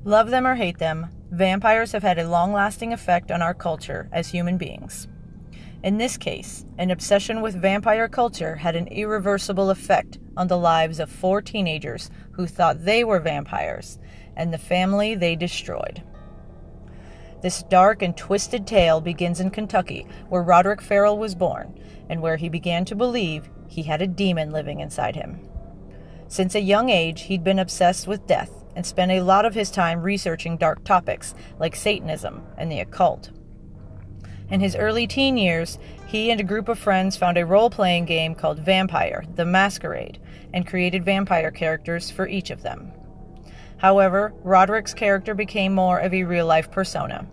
Love them or hate them, vampires have had a long-lasting effect on our culture as human beings. In this case, an obsession with vampire culture had an irreversible effect on the lives of 4 teenagers who thought they were vampires, and the family they destroyed. This dark and twisted tale begins in Kentucky, where Roderick Farrell was born, and where he began to believe he had a demon living inside him. Since a young age, he'd been obsessed with death and spent a lot of his time researching dark topics like Satanism and the occult. In his early teen years, he and a group of friends found a role-playing game called Vampire: The Masquerade and created vampire characters for each of them. However, Roderick's character became more of a real-life persona.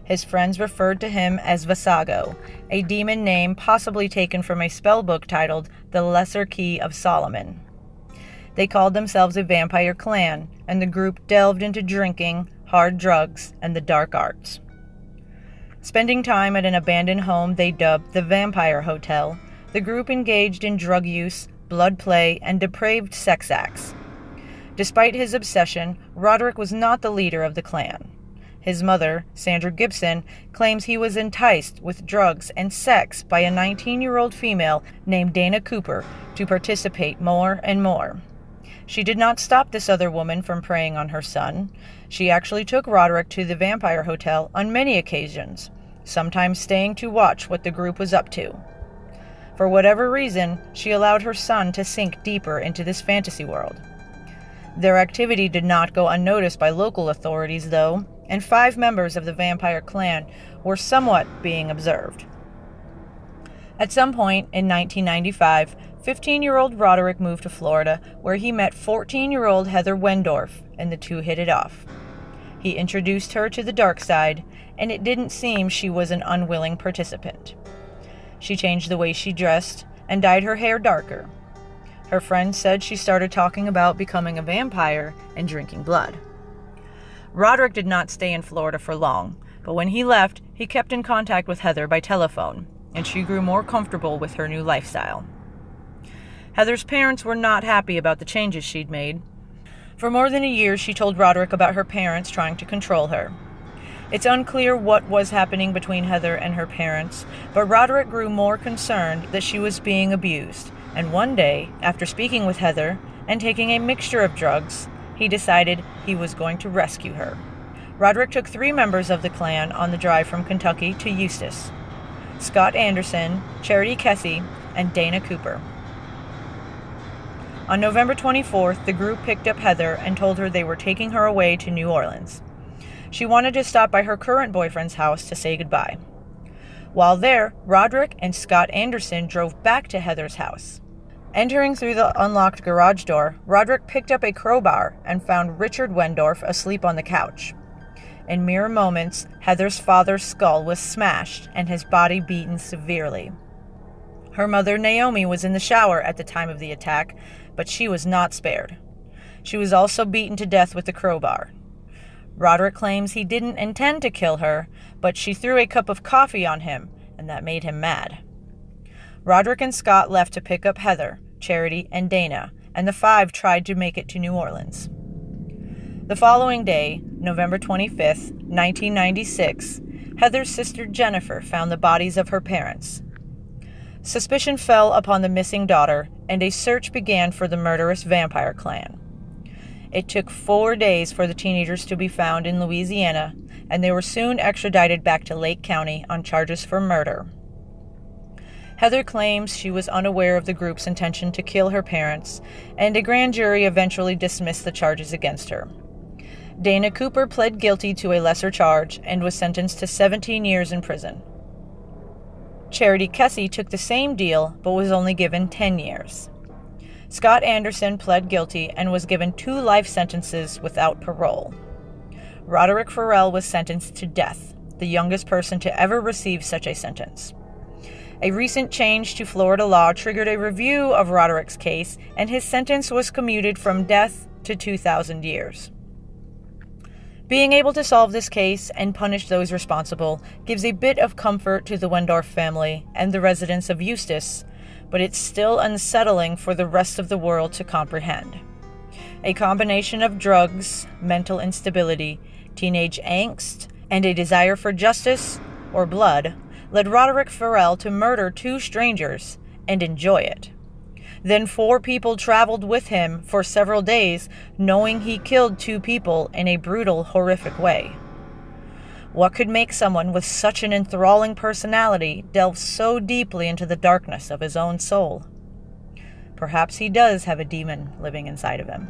His friends referred to him as Vasago, a demon name possibly taken from a spellbook titled The Lesser Key of Solomon. They called themselves a vampire clan, and the group delved into drinking, hard drugs, and the dark arts. Spending time at an abandoned home they dubbed the Vampire Hotel, the group engaged in drug use, blood play, and depraved sex acts. Despite his obsession, Roderick was not the leader of the clan. His mother, Sandra Gibson, claims he was enticed with drugs and sex by a 19-year-old female named Dana Cooper to participate more and more. She did not stop this other woman from preying on her son. She actually took Roderick to the Vampire Hotel on many occasions, sometimes staying to watch what the group was up to. For whatever reason, she allowed her son to sink deeper into this fantasy world. Their activity did not go unnoticed by local authorities, though, and 5 members of the vampire clan were somewhat being observed. At some point in 1995, 15-year-old Roderick moved to Florida, where he met 14-year-old Heather Wendorf, and the two hit it off. He introduced her to the dark side, and it didn't seem she was an unwilling participant. She changed the way she dressed and dyed her hair darker. Her friends said she started talking about becoming a vampire and drinking blood. Roderick did not stay in Florida for long, but when he left, he kept in contact with Heather by telephone, and she grew more comfortable with her new lifestyle. Heather's parents were not happy about the changes she'd made. For more than a year, she told Roderick about her parents trying to control her. It's unclear what was happening between Heather and her parents, but Roderick grew more concerned that she was being abused, and one day, after speaking with Heather and taking a mixture of drugs, he decided he was going to rescue her. Roderick took 3 members of the clan on the drive from Kentucky to Eustis: Scott Anderson, Charity Kessie, and Dana Cooper. On November 24th, the group picked up Heather and told her they were taking her away to New Orleans. She wanted to stop by her current boyfriend's house to say goodbye. While there, Roderick and Scott Anderson drove back to Heather's house. Entering through the unlocked garage door, Roderick picked up a crowbar and found Richard Wendorf asleep on the couch. In mere moments, Heather's father's skull was smashed and his body beaten severely. Her mother, Naomi, was in the shower at the time of the attack, but she was not spared. She was also beaten to death with the crowbar. Roderick claims he didn't intend to kill her, but she threw a cup of coffee on him, and that made him mad. Roderick and Scott left to pick up Heather, Charity, and Dana, and the 5 tried to make it to New Orleans. The following day, November 25th, 1996, Heather's sister Jennifer found the bodies of her parents. Suspicion fell upon the missing daughter, and a search began for the murderous vampire clan. It took 4 days for the teenagers to be found in Louisiana, and they were soon extradited back to Lake County on charges for murder. Heather claims she was unaware of the group's intention to kill her parents, and a grand jury eventually dismissed the charges against her. Dana Cooper pled guilty to a lesser charge and was sentenced to 17 years in prison. Charity Kessie took the same deal, but was only given 10 years. Scott Anderson pled guilty and was given 2 life sentences without parole. Roderick Farrell was sentenced to death, the youngest person to ever receive such a sentence. A recent change to Florida law triggered a review of Roderick's case, and his sentence was commuted from death to 2,000 years. Being able to solve this case and punish those responsible gives a bit of comfort to the Wendorf family and the residents of Eustis, but it's still unsettling for the rest of the world to comprehend. A combination of drugs, mental instability, teenage angst, and a desire for justice, or blood, led Roderick Farrell to murder 2 strangers and enjoy it. Then 4 people traveled with him for several days, knowing he killed 2 people in a brutal, horrific way. What could make someone with such an enthralling personality delve so deeply into the darkness of his own soul? Perhaps he does have a demon living inside of him.